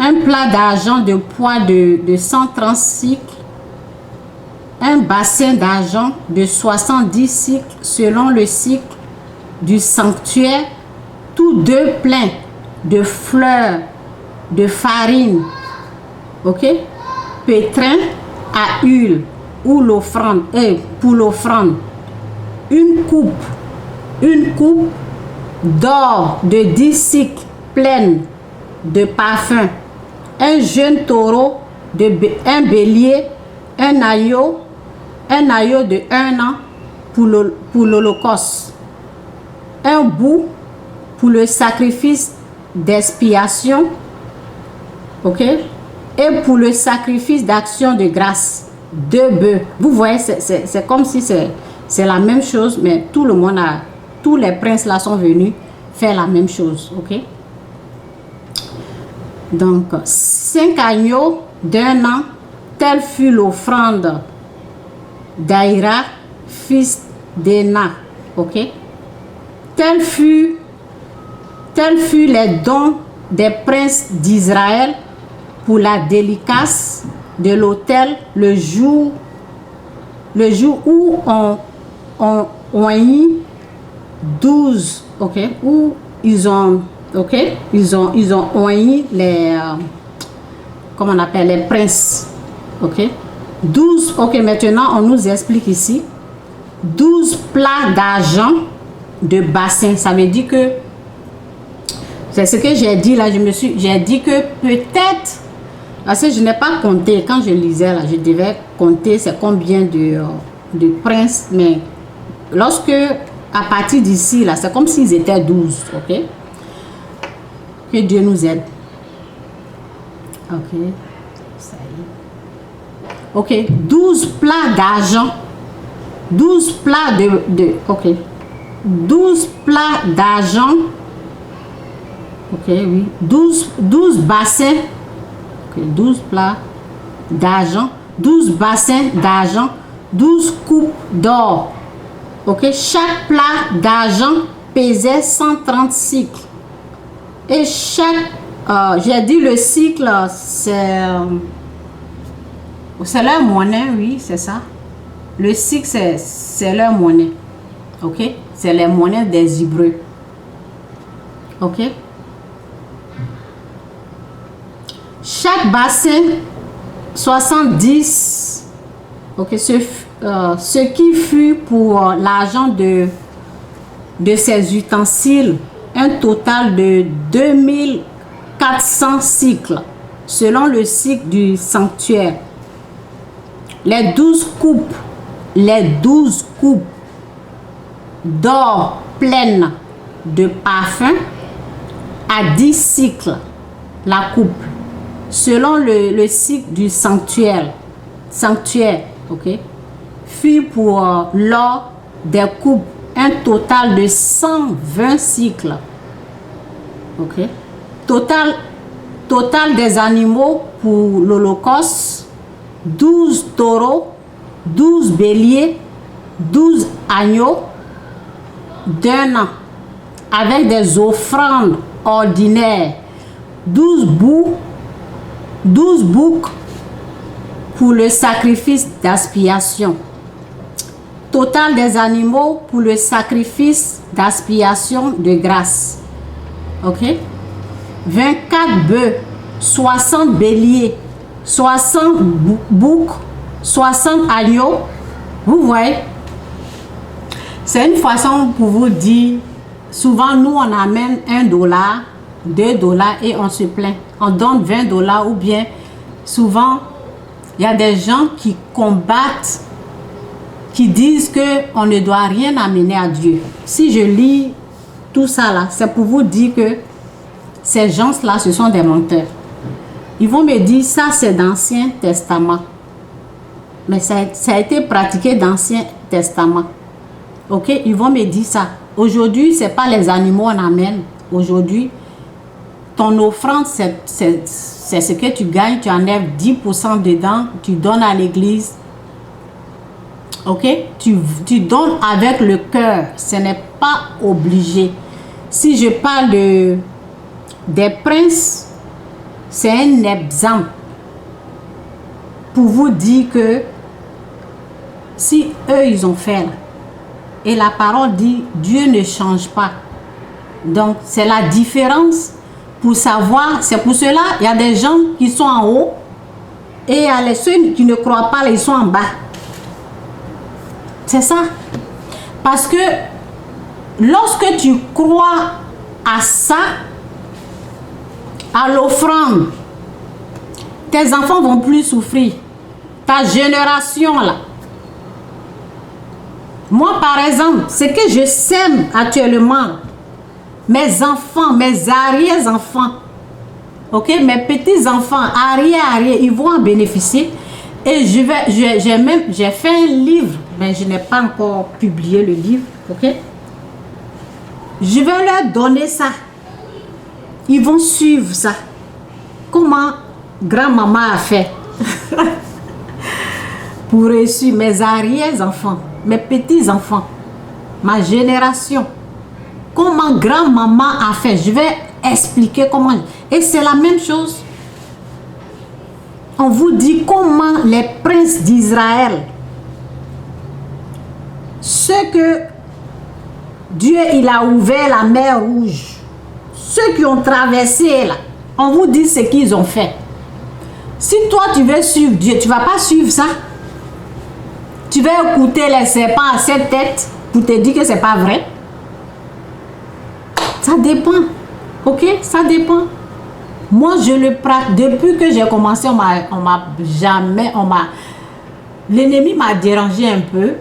un plat d'argent de poids de 130 cycles, un bassin d'argent de 70 cycles selon le cycle du sanctuaire, tous deux pleins de fleurs de farine, ok, pétrin à huile ou l'offrande, pour l'offrande, une coupe d'or de 10 cycles pleine de parfum, un jeune taureau, un bélier, un agneau de 1 an pour l'holocauste, un bouc pour le sacrifice d'expiation, ok, et pour le sacrifice d'action de grâce, 2 bœufs. Vous voyez, c'est comme si c'est la même chose, mais tout le monde tous les princes là sont venus faire la même chose, ok. Donc 5 agneaux d'1 an, telle fut l'offrande d'Aïra, fils d'Ena, ok. Tels furent les dons des princes d'Israël pour la délicace de l'autel le jour où on oignit 12, ok, où ils ont oigni les comment on appelle les princes, ok. 12, ok, maintenant on nous explique ici 12 plats d'argent de bassin. Ça veut dire que c'est ce que j'ai dit là, j'ai dit que peut-être, parce que je n'ai pas compté quand je lisais là, je devais compter c'est combien de princes, mais lorsque à partir d'ici là, c'est comme s'ils étaient 12, ok. Que Dieu nous aide. Ok, ça y est. Ok, 12 plats d'argent, 12 plats ok, 12 plats d'argent, ok, oui, 12 bassins, ok, 12 plats d'argent, 12 bassins d'argent, 12 coupes d'or, ok. Chaque plat d'argent pesait 130 cycles. Et chaque, j'ai dit le cycle, c'est leur monnaie, oui, c'est ça. Le cycle, c'est leur monnaie, ok. C'est les monnaies des Hébreux, ok. Chaque bassin, 70, ok, ce qui fut pour l'argent de ces ustensiles, un total de 2400 cycles, selon le cycle du sanctuaire. Les 12 coupes d'or pleines de parfum à 10 cycles la coupe, selon le cycle du sanctuaire, ok, fut pour l'or des coupes un total de 120 cycles, ok. Total des animaux pour l'holocauste, 12 taureaux, 12 béliers, 12 agneaux d'1 an, avec des offrandes ordinaires, 12 boucs pour le sacrifice d'expiation. Total des animaux pour le sacrifice d'expiation de grâce, ok. 24 bœufs, 60 béliers, 60 boucs, 60 agneaux. Vous voyez, c'est une façon pour vous dire, souvent nous on amène $1, $2 et on se plaint, on donne $20, ou bien souvent il y a des gens qui combattent, qui disent que on ne doit rien amener à Dieu. Si je lis tout ça là, c'est pour vous dire que ces gens là, ce sont des menteurs. Ils vont me dire ça c'est d'Ancien Testament, mais ça a été pratiqué d'Ancien Testament, ok. Ils vont me dire ça. Aujourd'hui c'est pas les animaux on amène. Aujourd'hui ton offrande c'est ce que tu gagnes, tu enlèves 10% dedans, tu donnes à l'église, ok. Tu donnes avec le cœur, ce n'est pas obligé. Si je parle des princes, c'est un exemple pour vous dire que si eux, ils ont fait là, et la parole dit, Dieu ne change pas. Donc, c'est la différence pour savoir. C'est pour cela, il y a des gens qui sont en haut et il y a ceux qui ne croient pas, ils sont en bas. C'est ça. Parce que lorsque tu crois à ça, à l'offrande, tes enfants vont plus souffrir. Ta génération là. Moi, par exemple, ce que je sème actuellement, mes enfants, mes arrière-enfants, ok, mes petits-enfants, arrière, ils vont en bénéficier. Et j'ai fait un livre, mais je n'ai pas encore publié le livre, ok. Je vais leur donner ça. Ils vont suivre ça. Comment grand-maman a fait pour réussir mes arrière-enfants, mes petits-enfants, ma génération. Comment grand-maman a fait. Je vais expliquer comment. Et c'est la même chose. On vous dit comment les princes d'Israël, ceux que Dieu il a ouvert la mer Rouge, ceux qui ont traversé là, on vous dit ce qu'ils ont fait. Si toi tu veux suivre Dieu, tu ne vas pas suivre ça. Tu vas écouter les serpents à 7 têtes pour te dire que ce n'est pas vrai. Ça dépend. Ok, ça dépend. Moi, je le pratique. Depuis que j'ai commencé, l'ennemi m'a dérangé un peu.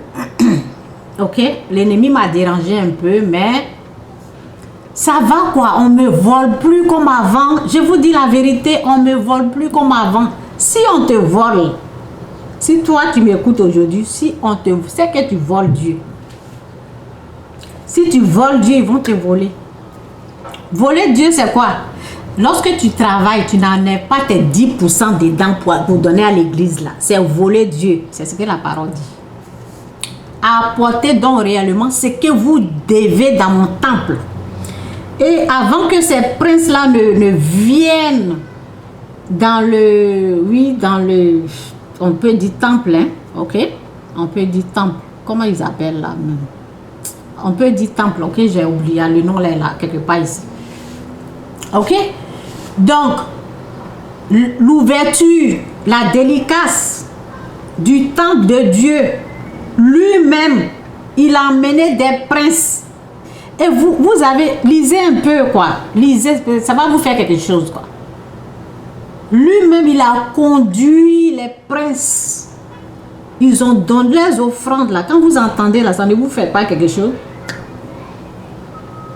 Ok, l'ennemi m'a dérangé un peu, mais ça va quoi. On me vole plus comme avant. Je vous dis la vérité, on me vole plus comme avant. Si on te vole, si toi tu m'écoutes aujourd'hui, si on te, c'est que tu voles Dieu. Si tu voles Dieu, ils vont te voler. Voler Dieu, c'est quoi? Lorsque tu travailles, tu n'en as pas tes 10% dedans pour donner à l'église là. C'est voler Dieu. C'est ce que la parole dit. Apportez donc réellement ce que vous devez dans mon temple. Et avant que ces princes-là ne viennent dans le... Oui, dans le... On peut dire temple, hein? Ok? On peut dire temple. Comment ils appellent là même? On peut dire temple, ok? J'ai oublié le nom là, quelque part ici. Ok? Donc, l'ouverture, la délicace du temple de Dieu, lui-même, il a emmené des princes. Et vous avez, lisez un peu quoi. Lisez, ça va vous faire quelque chose quoi. Lui-même, il a conduit les princes. Ils ont donné les offrandes là. Quand vous entendez là, ça ne vous fait pas quelque chose?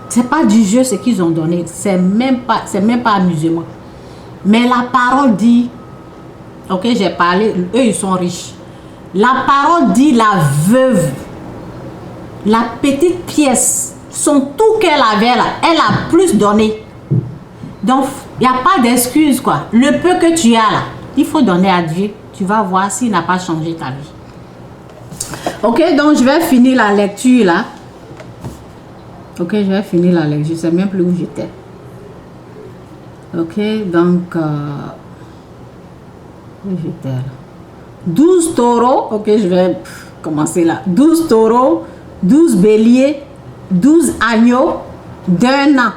C'est pas du jeu ce qu'ils ont donné. C'est même pas amusement. Mais la parole dit, ok, j'ai parlé, eux ils sont riches. La parole dit la veuve, la petite pièce, son tout qu'elle avait là, elle a plus donné. Donc, il n'y a pas d'excuse quoi. Le peu que tu as là, il faut donner à Dieu. Tu vas voir s'il n'a pas changé ta vie. Ok, donc je vais finir la lecture là. Ok, je vais finir la lecture. Je ne sais même plus où j'étais. Ok, donc... où j'étais là? 12 taureaux. Ok, je vais commencer là. 12 taureaux, 12 béliers, 12 agneaux d'un an.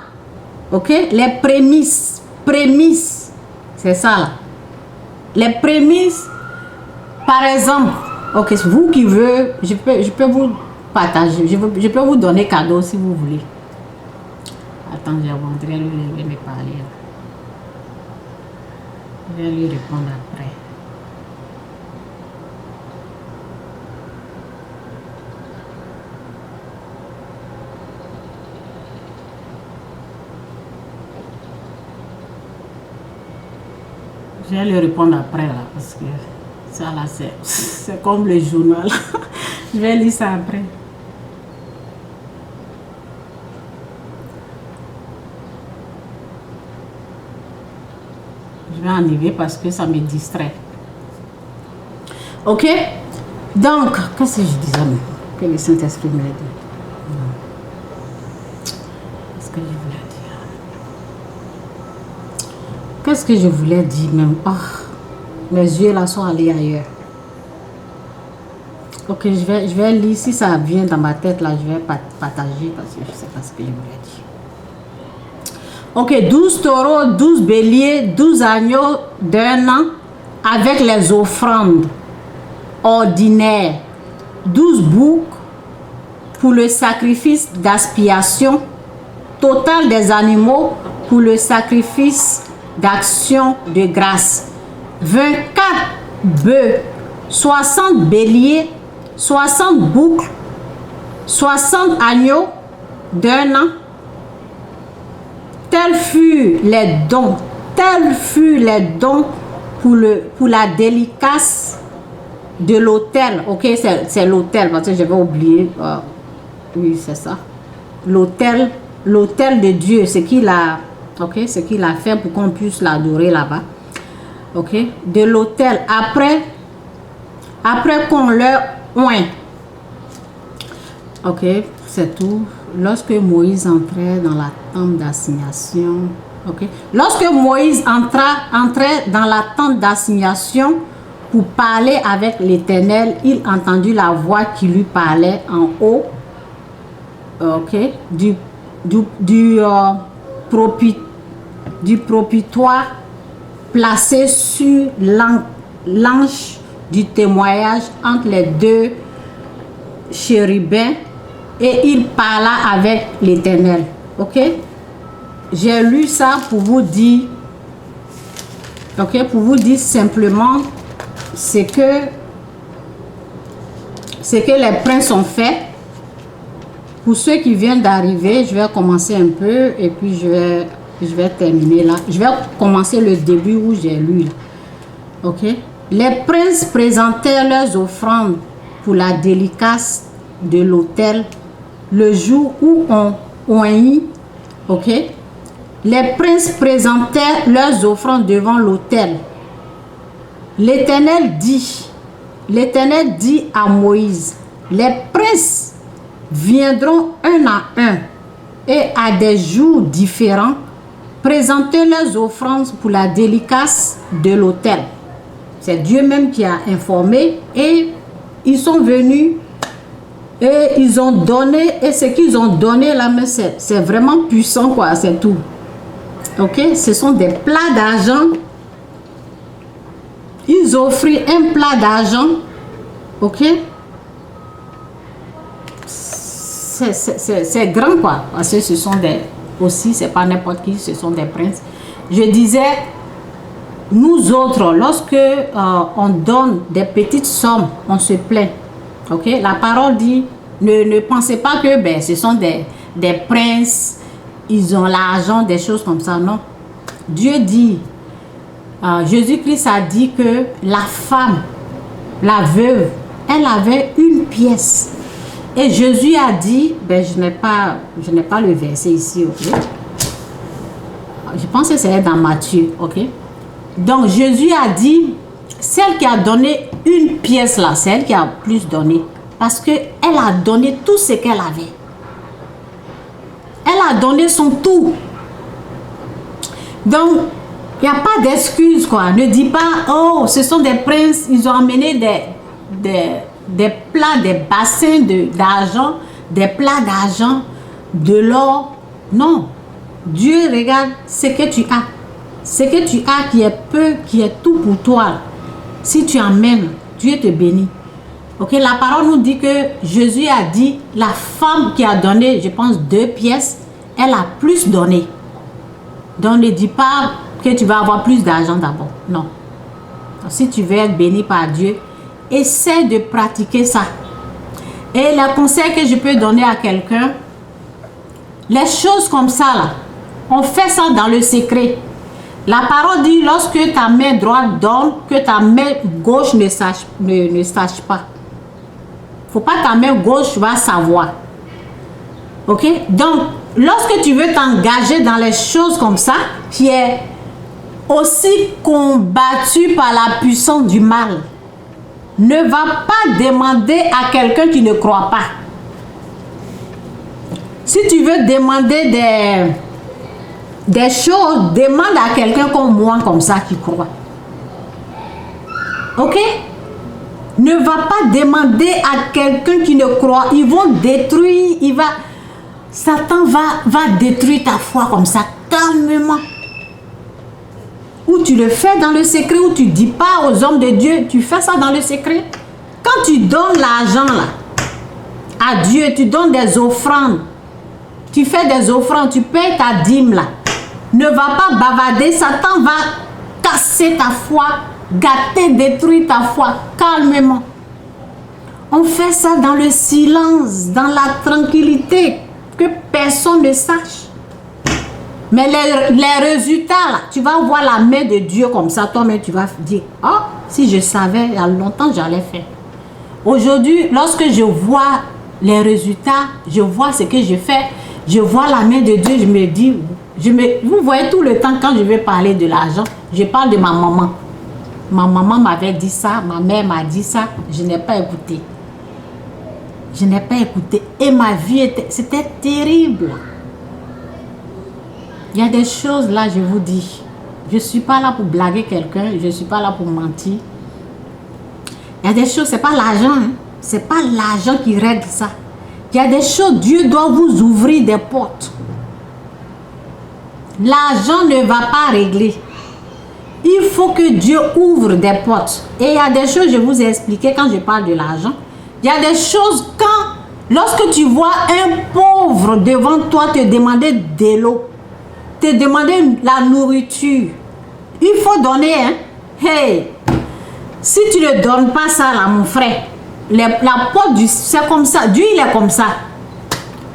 Ok, les prémices. Prémices. C'est ça là. Les prémices, par exemple, ok, vous qui voulez, je peux vous partager, je peux vous donner cadeau si vous voulez. Attends, j'ai rentré, lui, il va me parler. Je vais lui répondre après. Je vais lui répondre après là, parce que ça là c'est comme le journal. Je vais lire ça après. Je vais enlever parce que ça me distrait. Ok? Donc, qu'est-ce que je disais? Que le Saint-Esprit me l'a dit. Qu'est-ce que je voulais dire? Qu'est-ce que je voulais dire même? Oh, mes yeux là sont allés ailleurs. Ok, je vais lire. Si ça vient dans ma tête là, je vais partager parce que je ne sais pas ce que je voulais dire. Ok, 12 taureaux, 12 béliers, 12 agneaux d'un an avec les offrandes ordinaires, 12 boucs pour le sacrifice d'expiation, total des animaux pour le sacrifice d'action de grâce, 24 bœufs, 60 béliers, 60 boucs, 60 agneaux d'un an. Tels furent les dons pour la délicace de l'autel. Ok, c'est l'autel, parce que je vais oublier. Oui, c'est ça. L'autel de Dieu, ce qu'il a, ok, ce qu'il a fait pour qu'on puisse l'adorer là-bas. Ok, de l'autel. Après qu'on leur oint. Ok, c'est tout. Lorsque Moïse entrait dans la tente d'assignation, ok. Lorsque Moïse entrait dans la tente d'assignation pour parler avec l'Éternel, il entendit la voix qui lui parlait en haut, ok, du propitoire placé sur l'anche du témoignage entre les deux chérubins, et il parla avec l'Éternel. Ok, j'ai lu ça pour vous dire, ok, pour vous dire simplement ce que les princes ont fait. Pour ceux qui viennent d'arriver, je vais commencer un peu et puis je vais terminer là. Je vais commencer le début où j'ai lu. Ok, les princes présentèrent leurs offrandes pour la délicace de l'autel le jour où on oignit. Ok, les princes présentèrent leurs offrandes devant l'autel. L'Éternel dit à Moïse, les princes viendront un à un et à des jours différents présenter leurs offrandes pour la délicace de l'autel. C'est Dieu même qui a informé, et ils sont venus et ils ont donné, et ce qu'ils ont donné là, mais c'est vraiment puissant quoi, c'est tout. Ok, ce sont des plats d'argent. Ils offrirent un plat d'argent. Ok, c'est grand quoi, parce que ce sont des, aussi c'est pas n'importe qui, ce sont des princes. Je disais, nous autres, lorsque on donne des petites sommes, on se plaint. Ok, la parole dit, ne pensez pas que ben, ce sont des princes, ils ont l'argent, des choses comme ça. Non, Dieu dit, Jésus-Christ a dit que la femme, la veuve, elle avait une pièce. Et Jésus a dit, ben je n'ai pas le verset ici, ok. Je pense que c'est dans Matthieu, ok. Donc Jésus a dit, celle qui a donné une pièce là, c'est elle qui a plus donné. Parce qu'elle a donné tout ce qu'elle avait. Elle a donné son tout. Donc, il n'y a pas d'excuse quoi. Ne dis pas, oh, ce sont des princes, ils ont amené des plats, des bassins d'argent, des plats d'argent, de l'or. Non. Dieu regarde ce que tu as. Ce que tu as qui est peu, qui est tout pour toi. Si tu amènes, Dieu te bénit. Ok, la parole nous dit que Jésus a dit, la femme qui a donné, je pense, 2 pièces, elle a plus donné. Donc ne dis pas que tu vas avoir plus d'argent d'abord. Non. Donc, si tu veux être béni par Dieu, essaie de pratiquer ça. Et le conseil que je peux donner à quelqu'un, les choses comme ça là, on fait ça dans le secret. La parole dit, lorsque ta main droite donne, que ta main gauche ne sache pas. Faut pas ta main gauche va savoir. Ok? Donc, lorsque tu veux t'engager dans les choses comme ça, qui est aussi combattu par la puissance du mal, ne va pas demander à quelqu'un qui ne croit pas. Si tu veux demander des choses, demande à quelqu'un comme moi, comme ça, qui croit. Ok? Ne va pas demander à quelqu'un qui ne croit. Ils vont détruire, Satan va détruire ta foi comme ça, calmement. Ou tu le fais dans le secret, ou tu ne dis pas aux hommes de Dieu, tu fais ça dans le secret. Quand tu donnes l'argent là, à Dieu, tu donnes des offrandes, tu fais des offrandes, tu payes ta dîme là, ne va pas bavarder, Satan va casser ta foi, gâter, détruire ta foi, calmement. On fait ça dans le silence, dans la tranquillité, que personne ne sache. Mais les résultats, là, tu vas voir la main de Dieu comme ça, toi-même, tu vas dire, oh, si je savais, il y a longtemps, j'allais faire. Aujourd'hui, lorsque je vois les résultats, je vois ce que je fais, je vois la main de Dieu, je me dis, vous voyez tout le temps quand je vais parler de l'argent, je parle de ma maman. Ma maman m'avait dit ça, ma mère m'a dit ça, je n'ai pas écouté. Je n'ai pas écouté. Et ma vie, c'était terrible. Il y a des choses là, je vous dis. Je ne suis pas là pour blaguer quelqu'un. Je ne suis pas là pour mentir. Il y a des choses, ce n'est pas l'argent. Hein. Ce n'est pas l'argent qui règle ça. Il y a des choses, Dieu doit vous ouvrir des portes. L'argent ne va pas régler. Il faut que Dieu ouvre des portes. Et il y a des choses, je vous ai expliqué quand je parle de l'argent. Il y a des choses lorsque tu vois un pauvre devant toi te demander de l'eau, te demander la nourriture, il faut donner, hein. Hey, si tu ne donnes pas ça là, mon frère, la porte du, c'est comme ça, Dieu il est comme ça.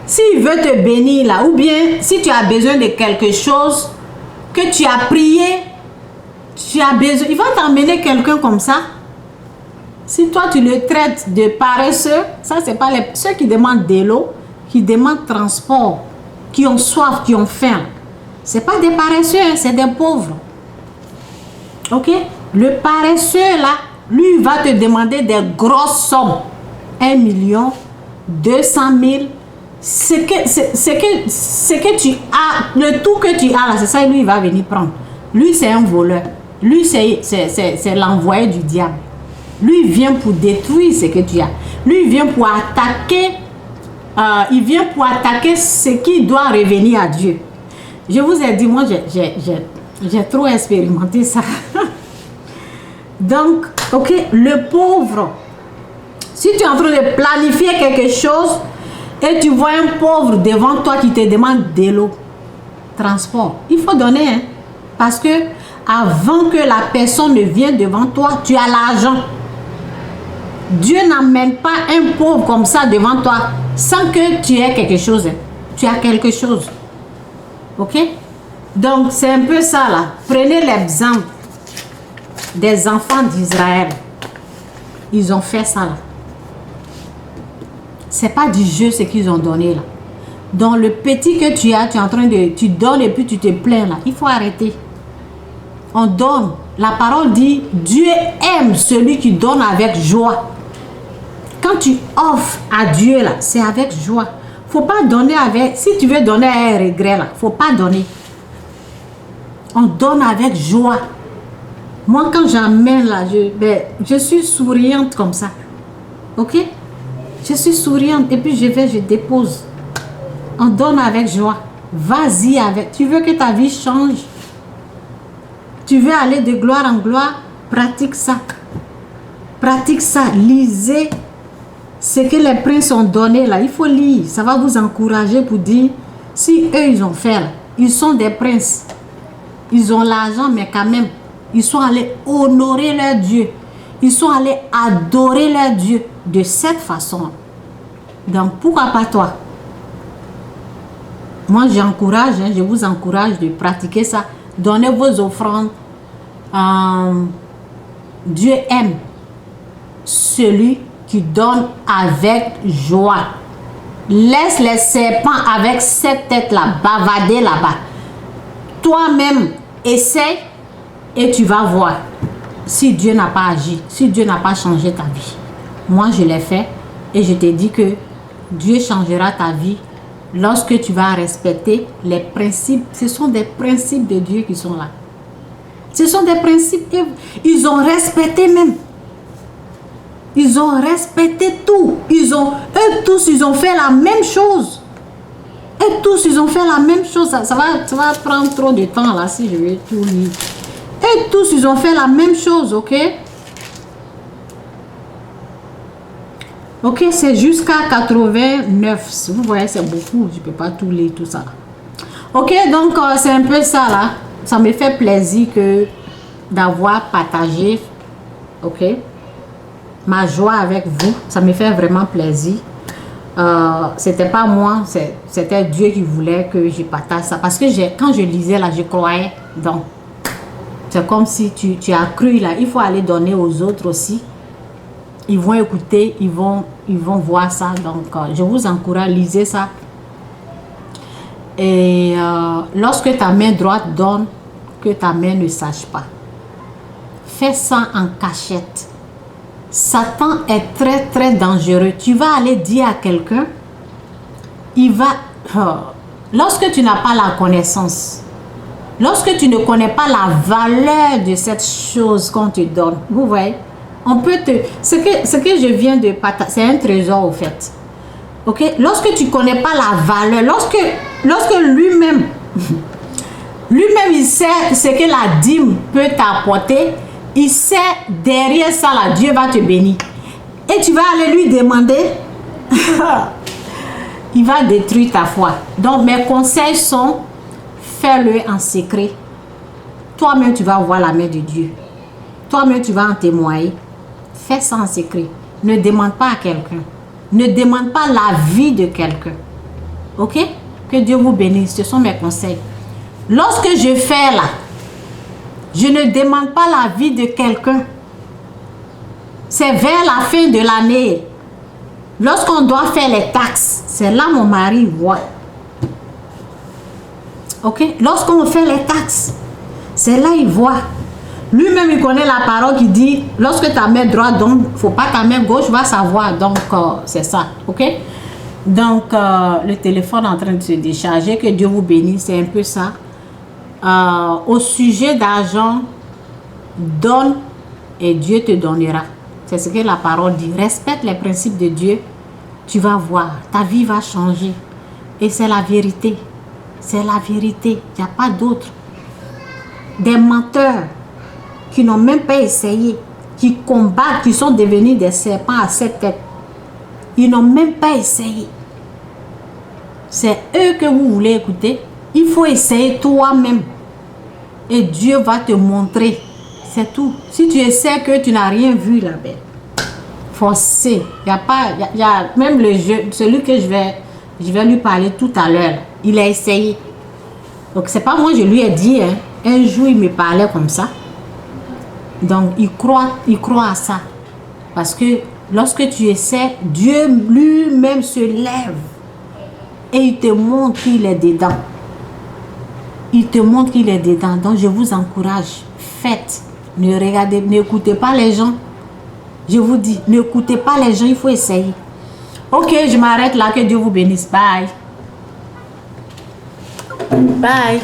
S'il veut te bénir là, ou bien si tu as besoin de quelque chose que tu as prié, tu as besoin, il va t'emmener quelqu'un comme ça. Si toi tu le traites de paresseux, ça c'est pas ceux qui demandent de l'eau, qui demandent transport, qui ont soif, qui ont faim. C'est pas des paresseux, hein, c'est des pauvres. Ok? Le paresseux là, lui va te demander des grosses sommes. 1 million, 200 000. Ce que tu as, le tout que tu as là, c'est ça, lui il va venir prendre. Lui c'est un voleur. Lui c'est l'envoyé du diable. Lui vient pour détruire ce que tu as. Lui vient pour attaquer. Il vient pour attaquer ce qui doit revenir à Dieu. Je vous ai dit, moi j'ai trop expérimenté ça. Donc, ok, le pauvre. Si tu es en train de planifier quelque chose et tu vois un pauvre devant toi qui te demande de l'eau, transport, il faut donner, hein, parce que avant que la personne ne vienne devant toi, tu as l'argent. Dieu n'amène pas un pauvre comme ça devant toi sans que tu aies quelque chose. Tu as quelque chose. Ok? Donc, c'est un peu ça là. Prenez l'exemple des enfants d'Israël. Ils ont fait ça là. C'est pas du jeu ce qu'ils ont donné là. Donc, le petit que tu as, tu es en train de... Tu donnes et puis tu te plains là. Il faut arrêter. On donne. La parole dit, Dieu aime celui qui donne avec joie. Quand tu offres à Dieu là, c'est avec joie. Faut pas donner avec... Si tu veux donner un regret là, faut pas donner. On donne avec joie. Moi quand j'amène là, je suis souriante comme ça. Ok? Je suis souriante et puis je dépose. On donne avec joie. Vas-y avec. Tu veux que ta vie change? Tu veux aller de gloire en gloire? Pratique ça. Pratique ça. Lisez ce que les princes ont donné là. Il faut lire. Ça va vous encourager pour dire, si eux ils ont fait là, ils sont des princes. Ils ont l'argent mais quand même, ils sont allés honorer leur Dieu. Ils sont allés adorer leur Dieu de cette façon. Donc pourquoi pas toi? Moi j'encourage, hein, je vous encourage de pratiquer ça. Donnez vos offrandes. Dieu aime celui qui donne avec joie. Laisse les serpents avec cette tête-là bavader là-bas. Toi-même, essaie et tu vas voir si Dieu n'a pas agi, si Dieu n'a pas changé ta vie. Moi, je l'ai fait et je te dis que Dieu changera ta vie lorsque tu vas respecter les principes, ce sont des principes de Dieu qui sont là. Ce sont des principes, ils ont respecté même. Ils ont respecté tout. Eux tous, ils ont fait la même chose. Et tous, ils ont fait la même chose. Ça va prendre trop de temps là si je vais tout lire. Et tous, ils ont fait la même chose, ok? Ok, c'est jusqu'à 89. Vous voyez, c'est beaucoup. Je ne peux pas tout lire, tout ça. Ok, donc c'est un peu ça là. Ça me fait plaisir que d'avoir partagé, ok, ma joie avec vous. Ça me fait vraiment plaisir. C'était pas moi, c'était Dieu qui voulait que je partage ça. Parce que quand je lisais là, je croyais. Donc, c'est comme si tu as cru là. Il faut aller donner aux autres aussi. Ils vont écouter, ils vont voir ça. Donc, je vous encourage, lisez ça. Et lorsque ta main droite donne, que ta main ne sache pas. Fais ça en cachette. Satan est très très dangereux. Tu vas aller dire à quelqu'un, il va... lorsque tu n'as pas la connaissance, lorsque tu ne connais pas la valeur de cette chose qu'on te donne, vous voyez, on peut te... Ce que je viens de partager, c'est un trésor au fait. Ok? Lorsque tu ne connais pas la valeur, lorsque lui-même, il sait ce que la dîme peut t'apporter, il sait derrière ça, là, Dieu va te bénir. Et tu vas aller lui demander, il va détruire ta foi. Donc mes conseils sont, fais-le en secret. Toi-même, tu vas voir la main de Dieu. Toi-même, tu vas en témoigner. Fais ça en secret. Ne demande pas à quelqu'un. Ne demande pas la vie de quelqu'un. Ok? Que Dieu vous bénisse. Ce sont mes conseils. Lorsque je fais là, je ne demande pas la vie de quelqu'un. C'est vers la fin de l'année. Lorsqu'on doit faire les taxes, c'est là mon mari voit. Ok? Lorsqu'on fait les taxes, c'est là il voit. Lui-même, il connaît la parole qui dit, lorsque ta main droite donne, il ne faut pas ta main gauche va savoir. Donc, c'est ça. Ok? Donc, le téléphone est en train de se décharger. Que Dieu vous bénisse. C'est un peu ça. Au sujet d'argent, donne et Dieu te donnera. C'est ce que la parole dit. Respecte les principes de Dieu. Tu vas voir. Ta vie va changer. Et c'est la vérité. C'est la vérité. Il n'y a pas d'autre. Des menteurs qui n'ont même pas essayé, qui combattent, qui sont devenus des serpents à 7 têtes. Ils n'ont même pas essayé. C'est eux que vous voulez écouter. Il faut essayer toi-même. Et Dieu va te montrer. C'est tout. Si tu essaies que tu n'as rien vu là-bas, forcé. Il y a pas, il y a même le jeu, celui que je vais lui parler tout à l'heure. Il a essayé. Donc c'est pas moi, je lui ai dit. Hein. Un jour, il me parlait comme ça. Donc, il croit à ça. Parce que lorsque tu essaies, Dieu lui-même se lève. Et il te montre qu'il est dedans. Il te montre qu'il est dedans. Donc, je vous encourage. Faites. Ne regardez, n'écoutez pas les gens. Je vous dis, n'écoutez pas les gens, il faut essayer. Ok, je m'arrête là. Que Dieu vous bénisse. Bye. Bye.